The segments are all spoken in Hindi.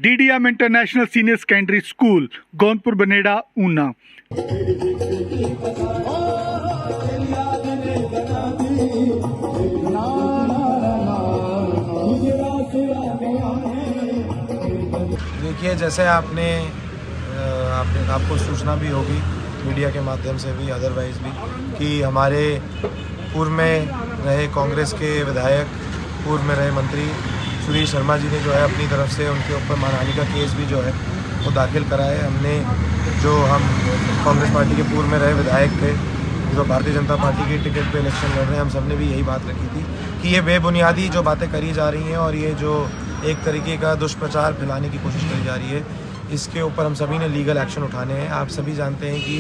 DDM international senior secondary school Gaunpur Banera Una. देखिए, जैसे आपको सूचना भी होगी मीडिया के माध्यम से भी, अदरवाइज भी, कि हमारे पूर्व में रहे कांग्रेस के विधायक, पूर्व में रहे मंत्री सुधीर शर्मा जी ने जो है अपनी तरफ से उनके ऊपर मानहानि का केस भी जो है वो दाखिल करा है। हमने हम कांग्रेस पार्टी के पूर्व में रहे विधायक थे जो भारतीय जनता पार्टी की टिकट पे इलेक्शन लड़ रहे हैं, हम सब ने भी यही बात रखी थी कि ये बेबुनियादी जो बातें करी जा रही हैं और ये जो एक तरीके का दुष्प्रचार फैलाने की कोशिश करी जा रही है, इसके ऊपर हम सभी ने लीगल एक्शन उठाने हैं। आप सभी जानते हैं कि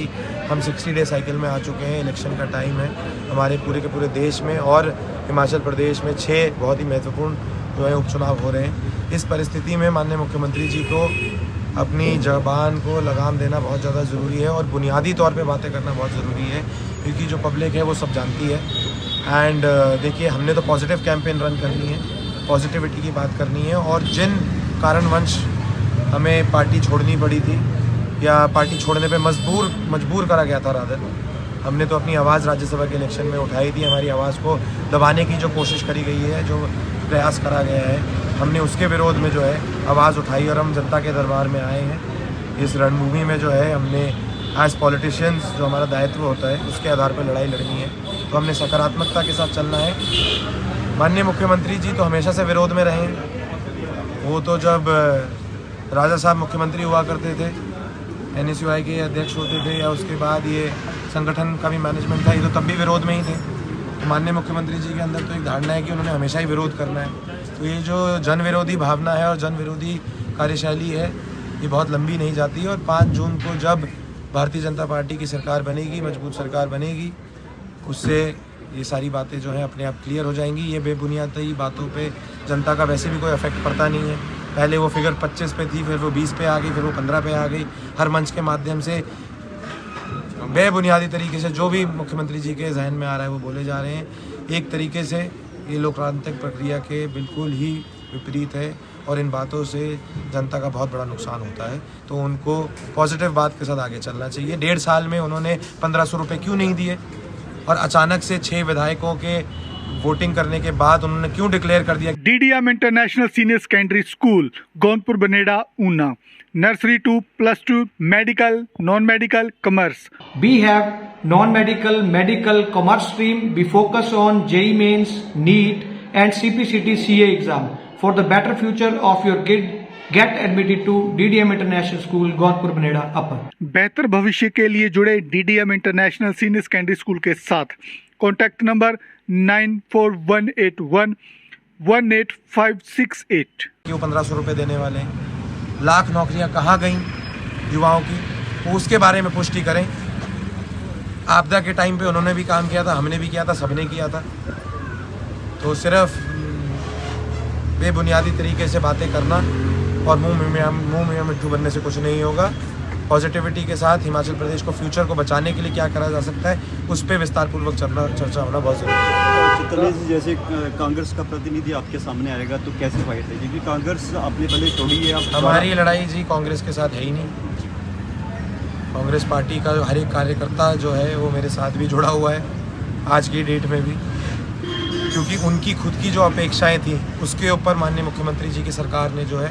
हम 60 डे साइकिल में आ चुके हैं, इलेक्शन का टाइम है हमारे पूरे के पूरे देश में, और हिमाचल प्रदेश में 6 बहुत ही महत्वपूर्ण जो है उपचुनाव हो रहे हैं। इस परिस्थिति में माननीय मुख्यमंत्री जी को अपनी ज़बान को लगाम देना बहुत ज़्यादा ज़रूरी है और बुनियादी तौर पे बातें करना बहुत ज़रूरी है, क्योंकि जो पब्लिक है वो सब जानती है। एंड देखिए, हमने तो पॉजिटिव कैंपेन रन करनी है, पॉजिटिविटी की बात करनी है, और जिन कारणवश हमें पार्टी छोड़नी पड़ी थी या पार्टी छोड़ने पे मजबूर करा गया था, रादर हमने तो अपनी आवाज़ राज्यसभा के इलेक्शन में उठाई थी। हमारी आवाज़ को दबाने की जो कोशिश करी गई है, जो प्रयास करा गया है, हमने उसके विरोध में जो है आवाज़ उठाई और हम जनता के दरबार में आए हैं। इस रणभूमि में जो है हमने एज पॉलिटिशियंस जो हमारा दायित्व होता है उसके आधार पर लड़ाई लड़नी है, तो हमने सकारात्मकता के साथ चलना है। माननीय मुख्यमंत्री जी तो हमेशा से विरोध में रहे हैं। वो तो जब राजा साहब मुख्यमंत्री हुआ करते थे, NSUI के अध्यक्ष होते थे, या उसके बाद ये संगठन का भी मैनेजमेंट था, ये तो तब भी विरोध में ही थे। तो माननीय मुख्यमंत्री जी के अंदर तो एक धारणा है कि उन्होंने हमेशा ही विरोध करना है। तो ये जो जन विरोधी भावना है और जन विरोधी कार्यशैली है, ये बहुत लंबी नहीं जाती है, और 5 जून को जब भारतीय जनता पार्टी की सरकार बनेगी, मजबूत सरकार बनेगी, उससे ये सारी बातें जो हैं अपने आप क्लियर हो जाएंगी। ये बेबुनियादी बातों पे जनता का वैसे भी कोई इफेक्ट पड़ता नहीं है। पहले वो फिगर 25 पे थी, फिर वो 20 पे आ गई, फिर वो 15 पे आ गई। हर मंच के माध्यम से बेबुनियादी तरीके से जो भी मुख्यमंत्री जी के जहन में आ रहा है वो बोले जा रहे हैं। एक तरीके से ये लोकतांत्रिक प्रक्रिया के बिल्कुल ही विपरीत है और इन बातों से जनता का बहुत बड़ा नुकसान होता है। तो उनको पॉजिटिव बात के साथ आगे चलना चाहिए। 1.5 साल में उन्होंने 1500 रुपये क्यों नहीं दिए, और अचानक से 6 विधायकों के वोटिंग करने के बाद उन्होंने क्यों डिक्लेयर कर दिया। DDM international senior secondary school Gaunpur Banera Una, nursery to +2, medical, non medical, commerce. We have non-medical, medical, commerce stream. We focus on JEE Mains, NEET and CPCT CA exam. For the better future of your kid, get admitted to DDM International School, Gaunpur Banera upper. बेहतर भविष्य के लिए जुड़े DDM international senior secondary school के साथ। Contact number 9418 18568। क्यों 1500 रुपये देने वाले हैं? लाख नौकरियां कहाँ गई युवाओं की, वो उसके बारे में पुष्टि करें। आपदा के टाइम पे उन्होंने भी काम किया था, हमने भी किया था, सबने किया था। तो सिर्फ बेबुनियादी तरीके से बातें करना और मुंह में मिट्टू बनने से कुछ नहीं होगा। पॉजिटिविटी के साथ हिमाचल प्रदेश को फ्यूचर को बचाने के लिए क्या करा जा सकता है, उस पर विस्तारपूर्वक चर्चा होना बहुत ज़रूरी है। चित्तरंजन जी, जैसे कांग्रेस का प्रतिनिधि आपके सामने आएगा तो कैसे फाइट है, क्योंकि कांग्रेस आपने पहले छोड़ी है। हमारी लड़ाई जी कांग्रेस के साथ है ही नहीं। कांग्रेस पार्टी का हर एक कार्यकर्ता जो है वो मेरे साथ भी जुड़ा हुआ है आज की डेट में भी, क्योंकि उनकी खुद की जो अपेक्षाएं थी उसके ऊपर माननीय मुख्यमंत्री जी की सरकार ने जो है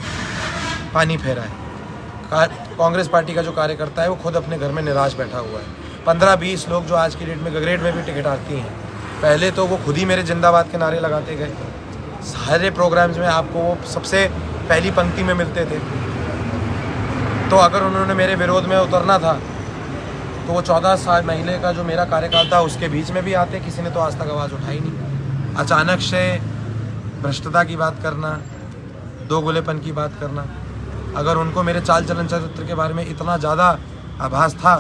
पानी फेरा है। कांग्रेस पार्टी का जो कार्यकर्ता है वो खुद अपने घर में निराश बैठा हुआ है। 15-20 लोग जो आज की डेट में गगरेट में भी टिकट आती हैं, पहले तो वो खुद ही मेरे जिंदाबाद के नारे लगाते गए। सारे प्रोग्राम्स में आपको वो सबसे पहली पंक्ति में मिलते थे। तो अगर उन्होंने मेरे विरोध में उतरना था तो वो 14 साल महीने का जो मेरा कार्यकाल था उसके बीच में भी आते। किसी ने तो आज तक आवाज़ उठाई नहीं। अचानक से भ्रष्टता की बात करना, दोगलेपन की बात करना, अगर उनको मेरे चाल चलन चरित्र के बारे में इतना ज़्यादा आभास था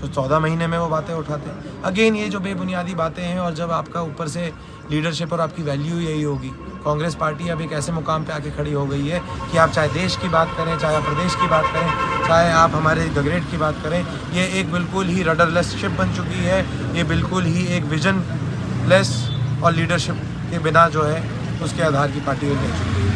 तो 14 महीने में वो बातें उठाते। अगेन ये जो बेबुनियादी बातें हैं, और जब आपका ऊपर से लीडरशिप और आपकी वैल्यू यही होगी। कांग्रेस पार्टी अब एक ऐसे मुकाम पे आके खड़ी हो गई है कि आप चाहे देश की बात करें, चाहे आप प्रदेश की बात करें, चाहे आप हमारे गगरेट की बात करें, ये एक बिल्कुल ही रडरलेस शिप बन चुकी है। ये बिल्कुल ही एक विजन लेस और लीडरशिप के बिना जो है उसके आधार की पार्टी बन चुकी है।